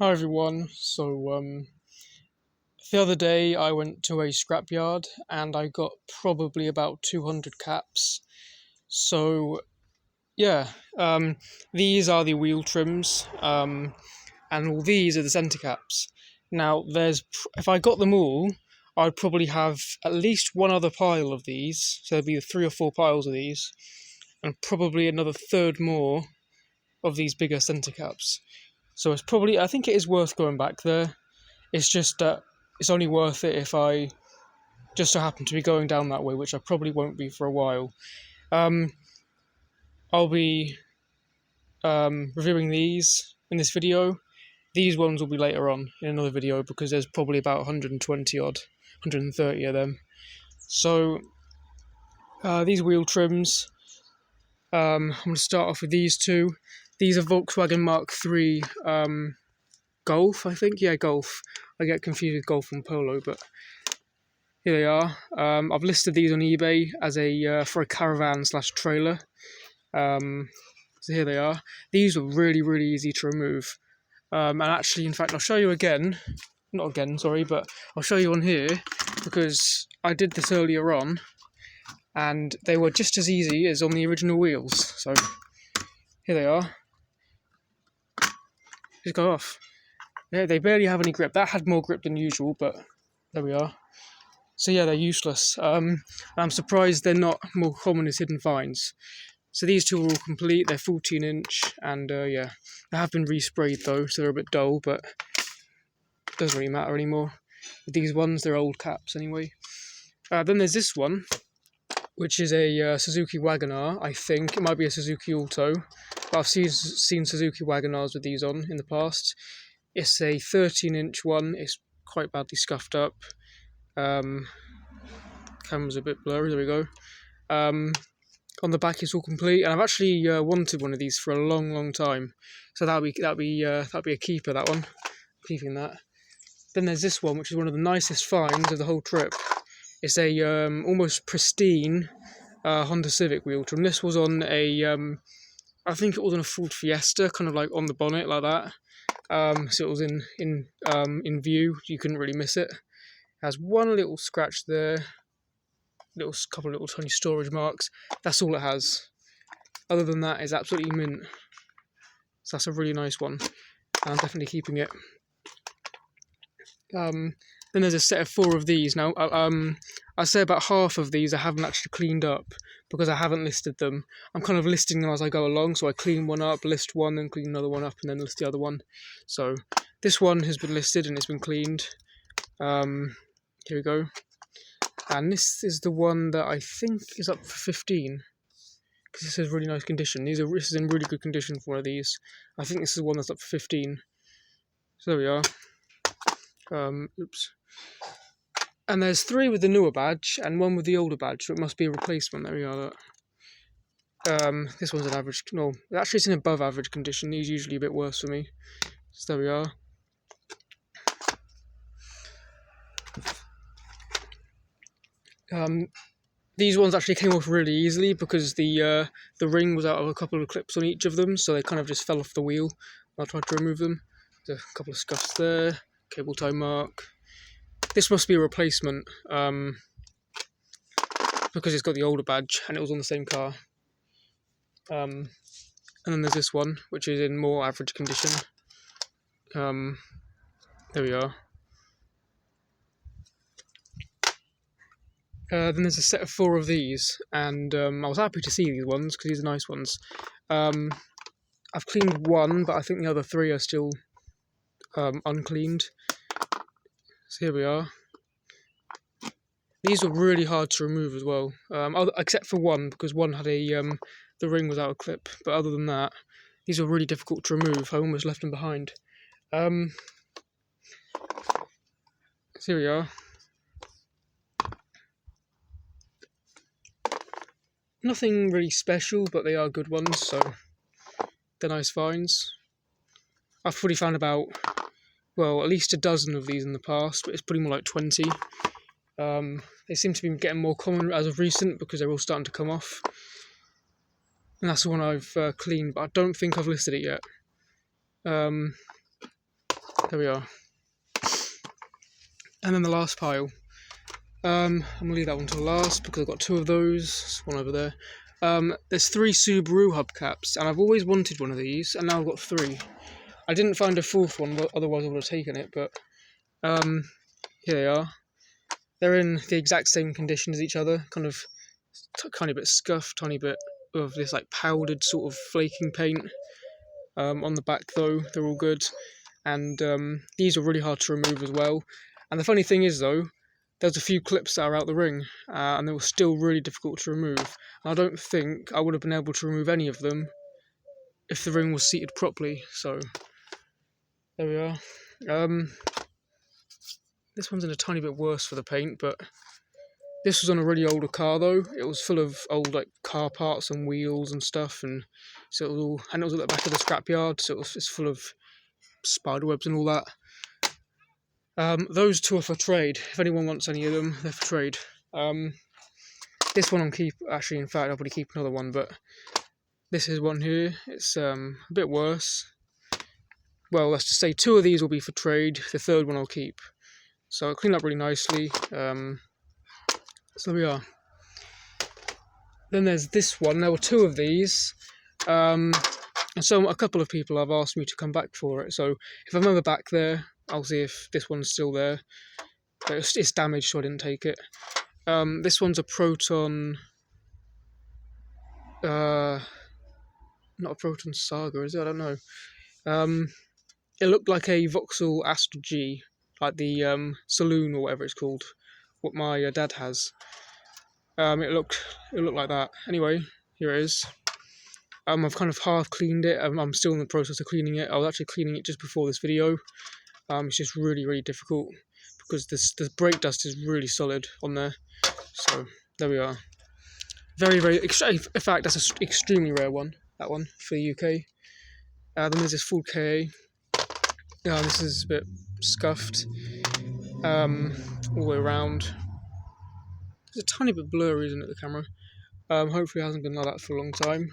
Hi everyone. The other day I went to a scrapyard and I got probably about 200 caps. So yeah, these are the wheel trims, and all these are the center caps. Now, if I got them all, I'd probably have at least one other pile of these. So there'd be 3 or 4 piles of these, and probably another third more of these bigger center caps. So I think it is worth going back there. It's just that it's only worth it if I just so happen to be going down that way, which I probably won't be for a while. Um, I'll be reviewing these in this video. These ones will be later on in another video because there's probably about 120 odd, 130 of them. So these wheel trims, I'm going to start off with these two. These are Volkswagen Mark III Golf, I think. Yeah, Golf. I get confused with Golf and Polo, but here they are. I've listed these on eBay as for a caravan / trailer. So here they are. These are really easy to remove. And actually, in fact, I'll show you again. Not again, sorry, but I'll show you on here because I did this earlier on, and they were just as easy as on the original wheels. So here they are. Just go off. Yeah, they barely have any grip. That had more grip than usual, but there we are. So yeah, they're useless. I'm surprised they're not more common as hidden finds. So these two are all complete. They're 14-inch, and yeah, they have been resprayed though, so they're a bit dull, but it doesn't really matter anymore. With these ones, they're old caps anyway. Then there's this one, which is a Suzuki Wagon-R. I think it might be a Suzuki Alto, but I've seen Suzuki Wagon-Rs with these on in the past. It's a 13-inch one. It's quite badly scuffed up. Camera's a bit blurry. There we go. On the back, it's all complete, and I've actually wanted one of these for a long time. So that'll be a keeper. That one, keeping that. Then there's this one, which is one of the nicest finds of the whole trip. It's a almost pristine Honda Civic wheel trim. This was on I think it was on a Ford Fiesta, kind of like on the bonnet like that. So it was in view. You couldn't really miss it. It has one little scratch there, couple of little tiny storage marks. That's all it has. Other than that, it's absolutely mint. So that's a really nice one. I'm definitely keeping it. Then there's a set of 4 of these. Now, I say about half of these I haven't actually cleaned up because I haven't listed them. I'm kind of listing them as I go along, so I clean one up, list one, then clean another one up, and then list the other one. So this one has been listed and it's been cleaned. Here we go. And this is the one that I think is up for 15 because this is really nice condition. This is in really good condition for one of these. I think this is the one that's up for 15. So there we are. Oops. And there's 3 with the newer badge and 1 with the older badge, so it must be a replacement. There we are. This one's an average. No, actually, it's in above average condition. These are usually a bit worse for me. So there we are. These ones actually came off really easily because the ring was out of a couple of clips on each of them, so they kind of just fell off the wheel. I tried to remove them. There's a couple of scuffs there. Cable tie mark. This must be a replacement because it's got the older badge and it was on the same car. And then there's this one, which is in more average condition. There we are. Then there's a set of 4 of these, and I was happy to see these ones because these are nice ones. I've cleaned 1, but I think the other 3 are still uncleaned. So here we are. These were really hard to remove as well, except for 1 because 1 had the ring was out of clip. But other than that, these were really difficult to remove. I almost left them behind. So here we are. Nothing really special, but they are good ones, so they're nice finds. I've probably found about, well, at least a dozen of these in the past, but it's probably more like 20. They seem to be getting more common as of recent because they're all starting to come off. And that's the one I've cleaned, but I don't think I've listed it yet. There we are. And then the last pile. I'm gonna leave that one till last because I've got two of those. There's one over there. There's 3 Subaru hubcaps, and I've always wanted one of these, and now I've got 3. I didn't find a 4th one, otherwise I would have taken it, but here they are. They're in the exact same condition as each other, kind of tiny bit scuffed, tiny bit of this like powdered sort of flaking paint. On the back though, they're all good, and these are really hard to remove as well. And the funny thing is though, there's a few clips that are out the ring, and they were still really difficult to remove. And I don't think I would have been able to remove any of them if the ring was seated properly. So there we are. This one's in a tiny bit worse for the paint, but this was on a really older car though. It was full of old like car parts and wheels and stuff, and so it was all, and it was at the back of the scrapyard, so it's full of spider webs and all that. Those 2 are for trade. If anyone wants any of them, they're for trade. This one I'll keep. Actually, in fact, I'll probably keep another one, but this is one here. It's a bit worse. Well, let's just say 2 of these will be for trade. The 3rd one I'll keep. So I'll clean up really nicely. So there we are. Then there's this one. There were 2 of these. And so a couple of people have asked me to come back for it. So if I'm ever back there, I'll see if this one's still there. But it's damaged, so I didn't take it. This one's a Proton... not a Proton Saga, is it? I don't know. It looked like a Vauxhall Astra G, like the Saloon or whatever it's called, what my dad has. It looked like that. Anyway, here it is. I've kind of half cleaned it. I'm still in the process of cleaning it. I was actually cleaning it just before this video. It's just really, really difficult because the brake dust is really solid on there. So there we are. Very, very. In fact, that's an extremely rare one. That one for the UK. Then there's this full KA. This is a bit scuffed all the way around. It's a tiny bit blurry, isn't it, the camera? Hopefully it hasn't been like that for a long time.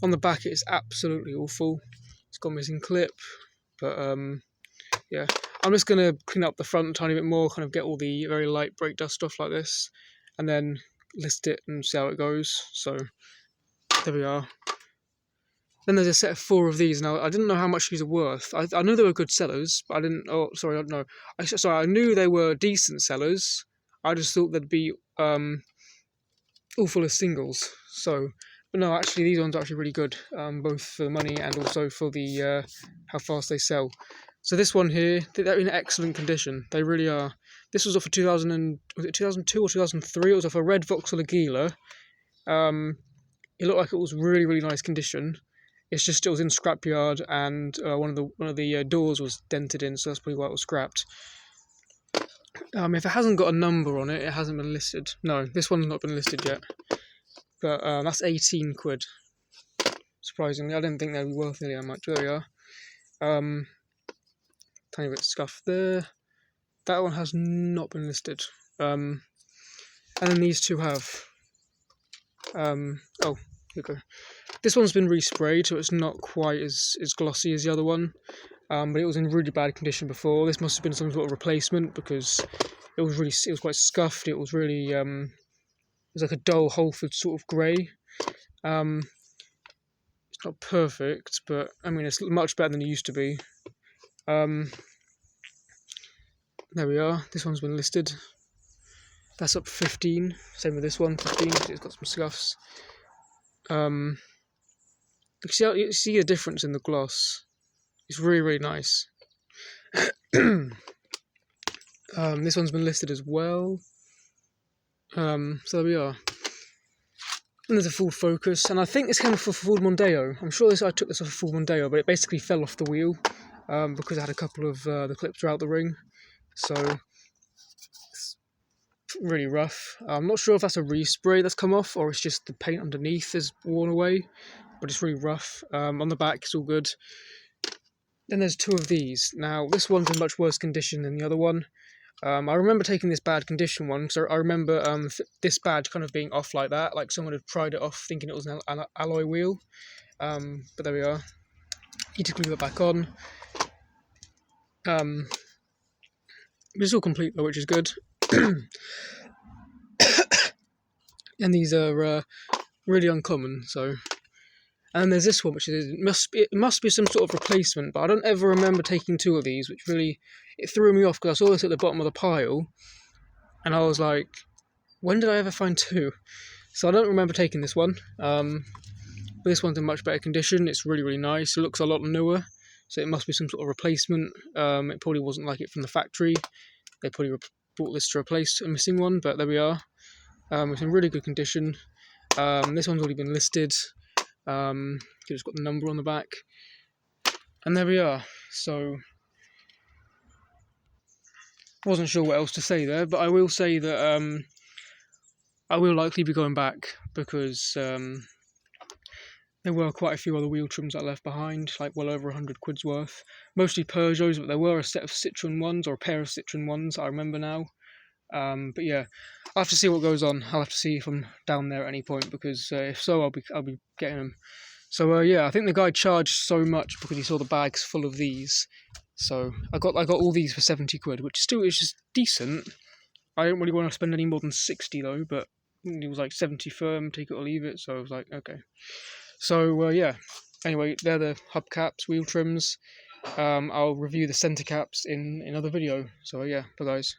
On the back it's absolutely awful. It's got a missing clip, but yeah. I'm just going to clean up the front a tiny bit more, kind of get all the very light brake dust stuff like this, and then list it and see how it goes. So there we are. Then there's a set of 4 of these. Now, I didn't know how much these are worth. I knew they were good sellers, but I didn't... Oh, sorry, I don't know. I knew they were decent sellers. I just thought they'd be all full of singles. So, but no, actually, these ones are actually really good, both for the money and also for the how fast they sell. So this one here, they're in excellent condition. They really are. This was off for 2002 or 2003. It was off a red Vauxhall Aguila. It looked like it was really, really nice condition. It's just it was in scrapyard, and one of the doors was dented in, so that's probably why it was scrapped. If it hasn't got a number on it, it hasn't been listed. No, this one's not been listed yet. But that's 18 quid. Surprisingly, I didn't think they'd be worth nearly that much. There we are. Tiny bit scuffed there. That one has not been listed. And then these 2 have. Oh, here we go. This one's been resprayed, so it's not quite as glossy as the other one. But it was in really bad condition before. This must have been some sort of replacement because it was quite scuffed. It was really it was like a dull Holford sort of grey. It's not perfect, but I mean it's much better than it used to be. There we are. This one's been listed. That's up 15. Same with this one, 15. It's got some scuffs. You see a difference in the gloss. It's really, really nice. This one's been listed as well. So there we are. And there's a full focus, and I think this came off a Ford Mondeo. I'm sure I took this off a Ford Mondeo, but it basically fell off the wheel because it had a couple of the clips throughout the ring. So it's really rough. I'm not sure if that's a respray that's come off or it's just the paint underneath is worn away, but it's really rough. On the back, it's all good. Then there's 2 of these. Now, this one's in much worse condition than the other one. I remember taking this bad condition one, so I remember this badge kind of being off like that, like someone had pried it off thinking it was an alloy wheel. But there we are. Need to glue it back on. It's all complete though, which is good. And these are really uncommon. So, and there's this one, which is it must be some sort of replacement, but I don't ever remember taking two of these, which really it threw me off because I saw this at the bottom of the pile, and I was like, when did I ever find two? So I don't remember taking this one. But this one's in much better condition. It's really, really nice. It looks a lot newer, so it must be some sort of replacement. It probably wasn't like it from the factory. They probably bought this to replace a missing one, but there we are. It's in really good condition. This one's already been listed. It's got the number on the back. And there we are. So, wasn't sure what else to say there, but I will say that I will likely be going back because there were quite a few other wheel trims I left behind, like well over 100 quid's worth. Mostly Peugeots, but there were a set of Citroen ones, or a pair of Citroen ones, I remember now. But yeah, I'll have to see what goes on. I'll have to see if I'm down there at any point, because if so, I'll be getting them. So yeah, I think the guy charged so much because he saw the bags full of these. So I got all these for 70 quid, which still is just decent. I don't really want to spend any more than 60 though, but it was like 70 firm, take it or leave it. So I was like, okay. So yeah. Anyway, they're the hubcaps, wheel trims. I'll review the center caps in another video. So yeah, bye guys.